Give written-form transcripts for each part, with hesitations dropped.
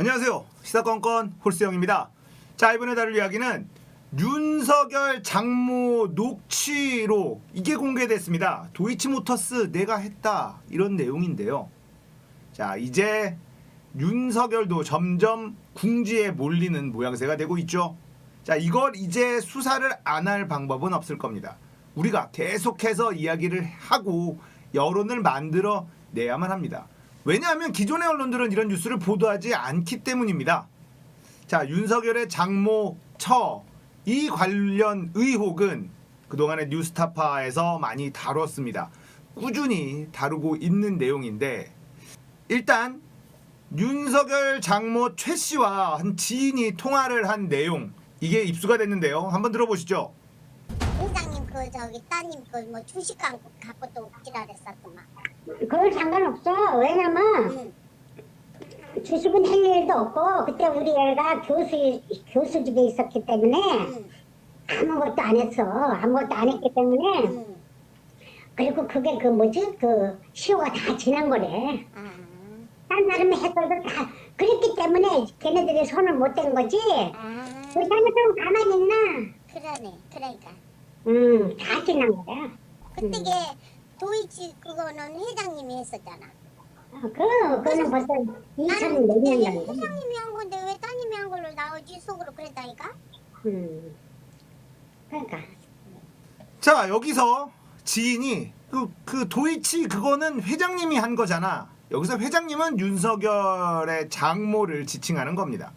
안녕하세요. 시사건건 홀수영입니다. 자, 이번에 다룰 이야기는 윤석열 장모 녹취록, 이게 공개됐습니다. 도이치모터스 내가 했다, 이런 내용인데요. 자, 이제 윤석열도 점점 궁지에 몰리는 모양새가 되고 있죠. 자, 이걸 이제 수사를 안 할 방법은 없을 겁니다. 우리가 계속해서 이야기를 하고 여론을 만들어 내야만 합니다. 왜냐하면 기존의 언론들은 이런 뉴스를 보도하지 않기 때문입니다. 자, 윤석열의 장모 처, 이 관련 의혹은 그동안의 뉴스타파에서 많이 다뤘습니다. 꾸준히 다루고 있는 내용인데, 일단 윤석열 장모 최 씨와 한 지인이 통화를 한 내용, 이게 입수가 됐는데요. 한번 들어보시죠. 회장님 따님 뭐 주식 갖고 또 지랄했었더만. 그건 상관없어. 왜냐면 주식은 할 일도 없고, 그때 우리 애가 교수직에 있었기 때문에 아무것도 안 했어. 아무것도 안 했기 때문에. 그리고 그게 시효가 다 지난 거래. 딴 사람이 했어도 다 그랬기 때문에 걔네들이 손을 못 댄 거지. 우리 다른 사람 가만히 있나? 그러네. 그러니까. 다 지난 거야. 그때게 도이치 그거는 회장님이 했었잖아. 그거는 벌써 나는 2004년 전에. 회장님이 한 건데 왜 따님이 한 걸로 나오지? 속으로 그랬다니까. 그러니까. 자, 여기서 지인이 그 도이치 그거는 회장님이 한 거잖아. 여기서 회장님은 윤석열의 장모를 지칭하는 겁니다.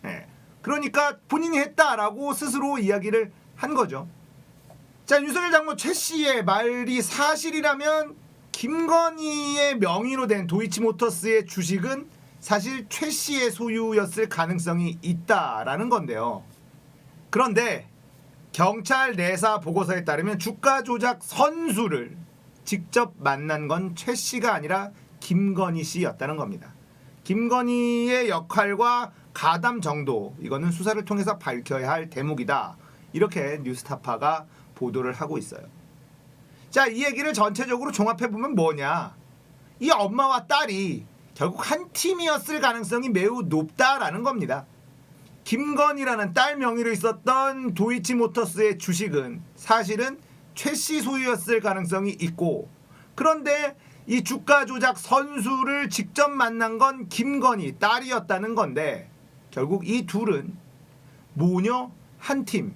네. 그러니까 본인이 했다라고 스스로 이야기를 한 거죠. 자, 윤석열 장모 최 씨의 말이 사실이라면 김건희의 명의로 된 도이치모터스의 주식은 사실 최 씨의 소유였을 가능성이 있다라는 건데요. 그런데 경찰 내사 보고서에 따르면 주가 조작 선수를 직접 만난 건 최 씨가 아니라 김건희 씨였다는 겁니다. 김건희의 역할과 가담 정도, 이거는 수사를 통해서 밝혀야 할 대목이다, 이렇게 뉴스타파가 보도를 하고 있어요. 자, 이 얘기를 전체적으로 종합해보면 뭐냐, 이 엄마와 딸이 결국 한 팀이었을 가능성이 매우 높다라는 겁니다. 김건희라는 딸 명의로 있었던 도이치모터스의 주식은 사실은 최 씨 소유였을 가능성이 있고, 그런데 이 주가 조작 선수를 직접 만난 건 김건희 딸이었다는 건데, 결국 이 둘은 모녀 한 팀,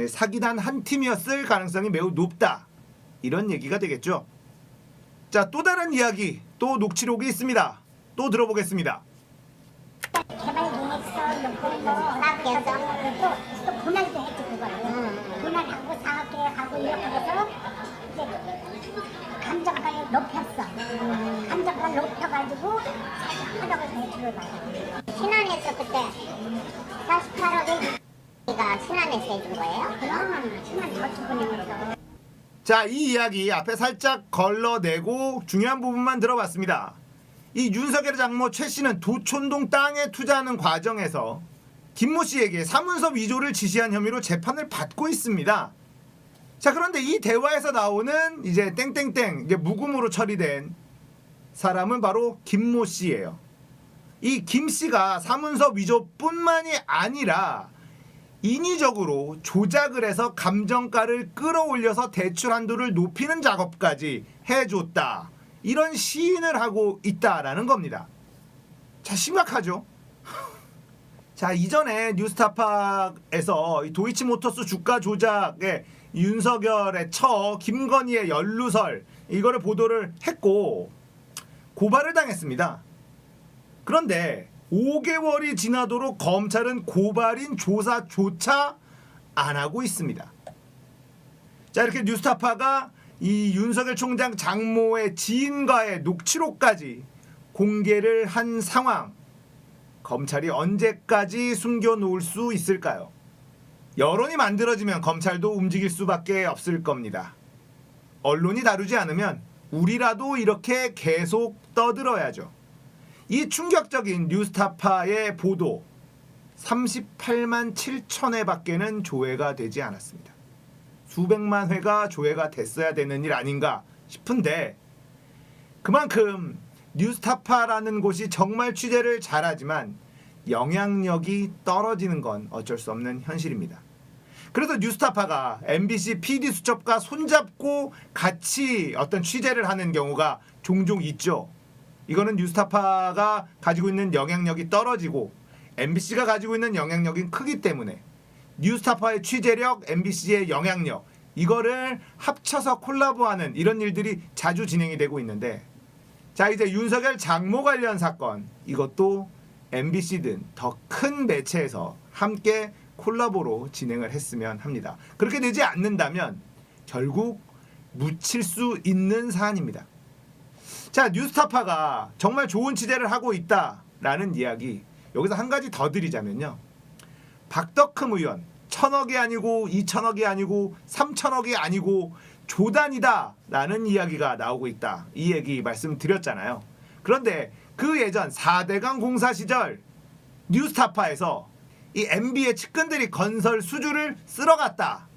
사기단 한 팀이었을 가능성이 매우 높다, 이런 얘기가 되겠죠. 자, 또 다른 이야기, 또 녹취록이 있습니다. 또 들어보겠습니다. 개발 계획서 넣고 사업계획서 또 분할도 했지. 그거를 분할하고 사업계획하고 이렇게 해서 이제 감정가를 높였어. 감정가를 높여가지고 하다가 대출을 받아. 신안에서 그때 48억이 신안에서 해준 거예요? 그럼 신한 저축은행에서. 자, 이 이야기 앞에 살짝 걸러내고 중요한 부분만 들어봤습니다. 이 윤석열의 장모 최 씨는 도촌동 땅에 투자하는 과정에서 김모 씨에게 사문서 위조를 지시한 혐의로 재판을 받고 있습니다. 자, 그런데 이 대화에서 나오는 이제 땡땡땡, 이게 묵음으로 처리된 사람은 바로 김모 씨예요. 이 김 씨가 사문서 위조뿐만이 아니라 인위적으로 조작을 해서 감정가를 끌어올려서 대출 한도를 높이는 작업까지 해줬다, 이런 시인을 하고 있다라는 겁니다. 자, 심각하죠? 자, 이전에 뉴스타파에서 도이치모터스 주가 조작에 윤석열의 처 김건희의 연루설, 이거를 보도를 했고 고발을 당했습니다. 그런데 5개월이 지나도록 검찰은 고발인 조사조차 안 하고 있습니다. 자, 이렇게 뉴스타파가 이 윤석열 총장 장모의 지인과의 녹취록까지 공개를 한 상황, 검찰이 언제까지 숨겨놓을 수 있을까요? 여론이 만들어지면 검찰도 움직일 수밖에 없을 겁니다. 언론이 다루지 않으면 우리라도 이렇게 계속 떠들어야죠. 이 충격적인 뉴스타파의 보도 38만 7천 회밖에는 조회가 되지 않았습니다. 수백만 회가 조회가 됐어야 되는 일 아닌가 싶은데, 그만큼 뉴스타파라는 곳이 정말 취재를 잘하지만 영향력이 떨어지는 건 어쩔 수 없는 현실입니다. 그래서 뉴스타파가 MBC PD 수첩과 손잡고 같이 어떤 취재를 하는 경우가 종종 있죠. 이거는 뉴스타파가 가지고 있는 영향력이 떨어지고 MBC가 가지고 있는 영향력이 크기 때문에 뉴스타파의 취재력, MBC의 영향력 이거를 합쳐서 콜라보하는 이런 일들이 자주 진행이 되고 있는데, 자 이제 윤석열 장모 관련 사건 이것도 MBC 등 더 큰 매체에서 함께 콜라보로 진행을 했으면 합니다. 그렇게 되지 않는다면 결국 묻힐 수 있는 사안입니다. 자, 뉴스타파가 정말 좋은 취재를 하고 있다라는 이야기 여기서 한 가지 더 드리자면요. 박덕흠 의원 1,000억이 아니고 2,000억이 아니고 3,000억이 아니고 조단이다라는 이야기가 나오고 있다. 이 얘기 말씀드렸잖아요. 그런데 그 예전 4대강 공사 시절 뉴스타파에서 이 MB의 측근들이 건설 수주를 쓸어갔다.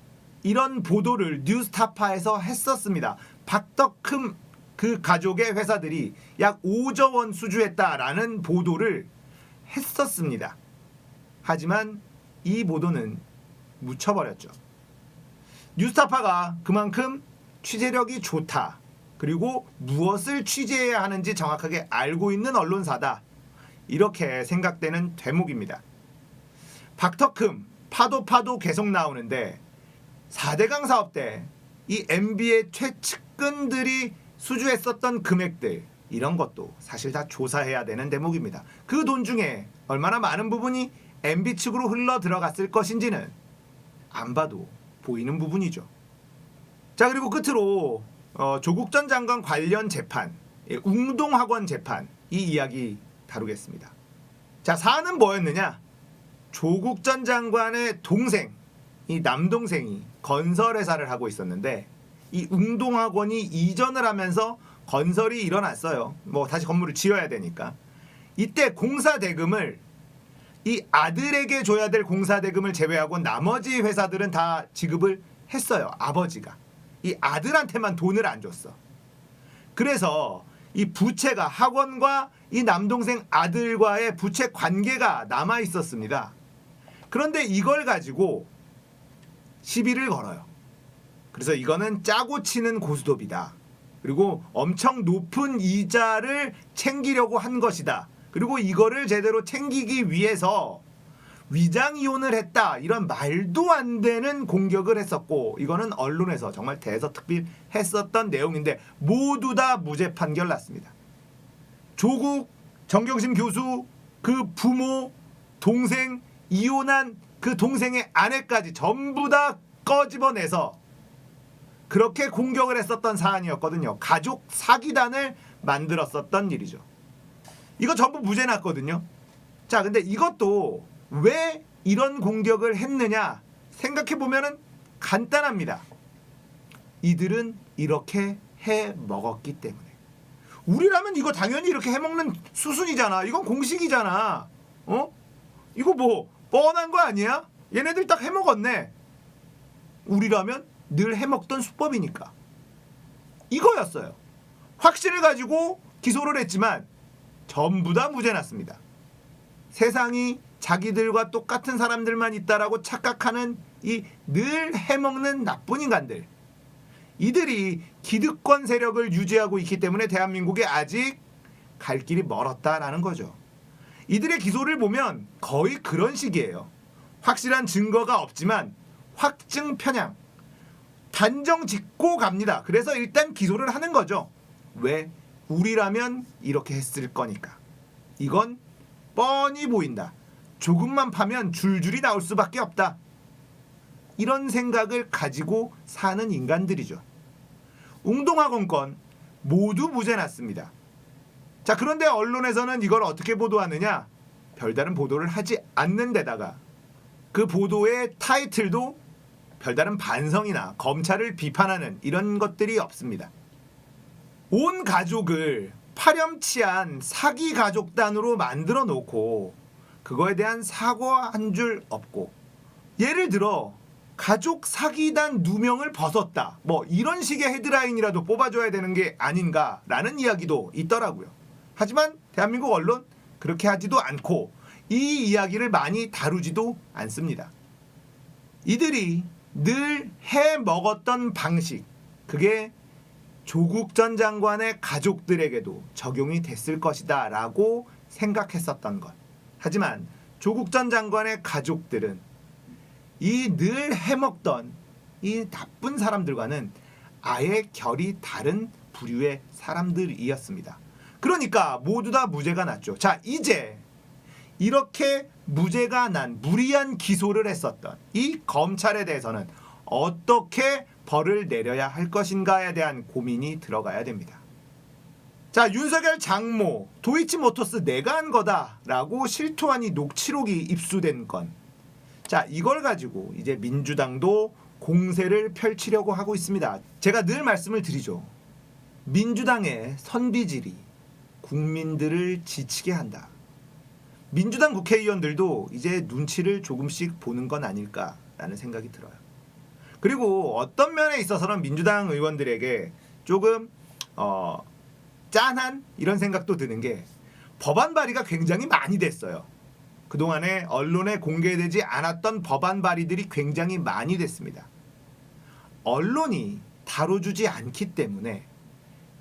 이런 보도를 뉴스타파에서 했었습니다. 박덕흠 그 가족의 회사들이 약 5조 원 수주했다라는 보도를 했었습니다. 하지만 이 보도는 묻혀버렸죠. 뉴스타파가 그만큼 취재력이 좋다. 그리고 무엇을 취재해야 하는지 정확하게 알고 있는 언론사다. 이렇게 생각되는 대목입니다. 박덕흠 파도 계속 나오는데 4대강 사업 때 이 MB의 최측근들이 수주했었던 금액들 이런 것도 사실 다 조사해야 되는 대목입니다. 그 돈 중에 얼마나 많은 부분이 MB 측으로 흘러 들어갔을 것인지는 안 봐도 보이는 부분이죠. 자, 그리고 끝으로 조국 전 장관 관련 재판, 웅동학원 재판 이 이야기 다루겠습니다. 자, 사안은 뭐였느냐? 조국 전 장관의 동생, 이 남동생이 건설회사를 하고 있었는데 이 웅동학원이 이전을 하면서 건설이 일어났어요. 뭐 다시 건물을 지어야 되니까. 이때 공사 대금을 이 아들에게 줘야 될 공사 대금을 제외하고 나머지 회사들은 다 지급을 했어요. 아버지가. 이 아들한테만 돈을 안 줬어. 그래서 이 부채가 학원과 이 남동생 아들과의 부채 관계가 남아 있었습니다. 그런데 이걸 가지고 시비를 걸어요. 그래서 이거는 짜고 치는 고스톱이다. 그리고 엄청 높은 이자를 챙기려고 한 것이다. 그리고 이거를 제대로 챙기기 위해서 위장 이혼을 했다. 이런 말도 안 되는 공격을 했었고, 이거는 언론에서 정말 대서특필했었던 내용인데 모두 다 무죄 판결 났습니다. 조국 정경심 교수 그 부모, 동생, 이혼한 그 동생의 아내까지 전부 다 꺼집어내서 그렇게 공격을 했었던 사안이었거든요. 가족 사기단을 만들었었던 일이죠. 이거 전부 무죄 났거든요. 자, 근데 이것도 왜 이런 공격을 했느냐 생각해보면은 간단합니다. 이들은 이렇게 해 먹었기 때문에. 우리라면 이거 당연히 이렇게 해 먹는 수순이잖아. 이건 공식이잖아. 이거 뭐 뻔한 거 아니야? 얘네들 딱 해 먹었네. 우리라면 늘 해먹던 수법이니까. 이거였어요. 확신을 가지고 기소를 했지만 전부 다 무죄 났습니다. 세상이 자기들과 똑같은 사람들만 있다라고 착각하는 이 늘 해먹는 나쁜 인간들. 이들이 기득권 세력을 유지하고 있기 때문에 대한민국에 아직 갈 길이 멀었다라는 거죠. 이들의 기소를 보면 거의 그런 식이에요. 확실한 증거가 없지만 확증 편향. 단정 짓고 갑니다. 그래서 일단 기소를 하는 거죠. 왜? 우리라면 이렇게 했을 거니까. 이건 뻔히 보인다. 조금만 파면 줄줄이 나올 수밖에 없다. 이런 생각을 가지고 사는 인간들이죠. 웅동학원 건 모두 무죄 났습니다. 자, 그런데 언론에서는 이걸 어떻게 보도하느냐? 별다른 보도를 하지 않는 데다가 그 보도의 타이틀도 별다른 반성이나 검찰을 비판하는 이런 것들이 없습니다. 온 가족을 파렴치한 사기 가족단으로 만들어 놓고 그거에 대한 사과 한 줄 없고, 예를 들어 가족 사기단 누명을 벗었다, 뭐 이런 식의 헤드라인이라도 뽑아줘야 되는 게 아닌가라는 이야기도 있더라고요. 하지만 대한민국 언론 그렇게 하지도 않고 이 이야기를 많이 다루지도 않습니다. 이들이 늘 해먹었던 방식, 그게 조국 전 장관의 가족들에게도 적용이 됐을 것이다 라고 생각했었던 것. 하지만 조국 전 장관의 가족들은 이 늘 해먹던 이 나쁜 사람들과는 아예 결이 다른 부류의 사람들이었습니다. 그러니까 모두 다 무죄가 났죠. 자, 이제 이렇게 무죄가 난 무리한 기소를 했었던 이 검찰에 대해서는 어떻게 벌을 내려야 할 것인가에 대한 고민이 들어가야 됩니다. 자, 윤석열 장모 도이치모터스 내가 한 거다라고 실토한 이 녹취록이 입수된 건, 자, 이걸 가지고 이제 민주당도 공세를 펼치려고 하고 있습니다. 제가 늘 말씀을 드리죠. 민주당의 선비질이 국민들을 지치게 한다. 민주당 국회의원들도 이제 눈치를 조금씩 보는 건 아닐까라는 생각이 들어요. 그리고 어떤 면에 있어서는 민주당 의원들에게 조금 짠한 이런 생각도 드는 게, 법안 발의가 굉장히 많이 됐어요. 그동안에 언론에 공개되지 않았던 법안 발의들이 굉장히 많이 됐습니다. 언론이 다뤄주지 않기 때문에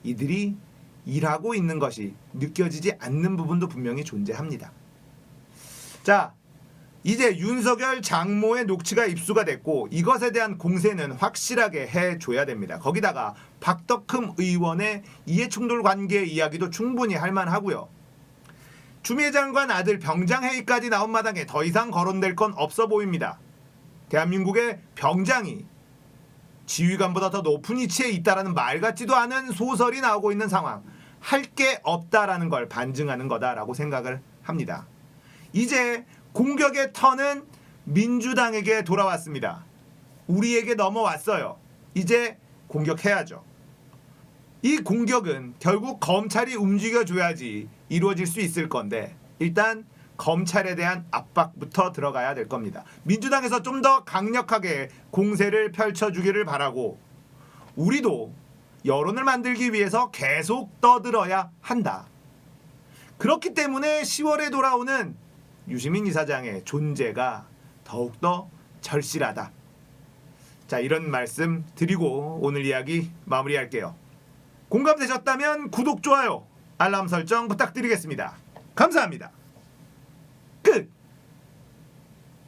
이들이 일하고 있는 것이 느껴지지 않는 부분도 분명히 존재합니다. 자, 이제 윤석열 장모의 녹취가 입수가 됐고 이것에 대한 공세는 확실하게 해줘야 됩니다. 거기다가 박덕흠 의원의 이해충돌 관계 이야기도 충분히 할 만하고요. 추미애 장관 아들 병장회의까지 나온 마당에 더 이상 거론될 건 없어 보입니다. 대한민국의 병장이 지휘관보다 더 높은 위치에 있다라는 말 같지도 않은 소설이 나오고 있는 상황, 할 게 없다라는 걸 반증하는 거다라고 생각을 합니다. 이제 공격의 턴은 민주당에게 돌아왔습니다. 우리에게 넘어왔어요. 이제 공격해야죠. 이 공격은 결국 검찰이 움직여줘야지 이루어질 수 있을 건데, 일단 검찰에 대한 압박부터 들어가야 될 겁니다. 민주당에서 좀 더 강력하게 공세를 펼쳐주기를 바라고, 우리도 여론을 만들기 위해서 계속 떠들어야 한다. 그렇기 때문에 10월에 돌아오는 유시민 이사장의 존재가 더욱더 절실하다. 자, 이런 말씀 드리고 오늘 이야기 마무리할게요. 공감되셨다면 구독, 좋아요, 알람 설정 부탁드리겠습니다. 감사합니다.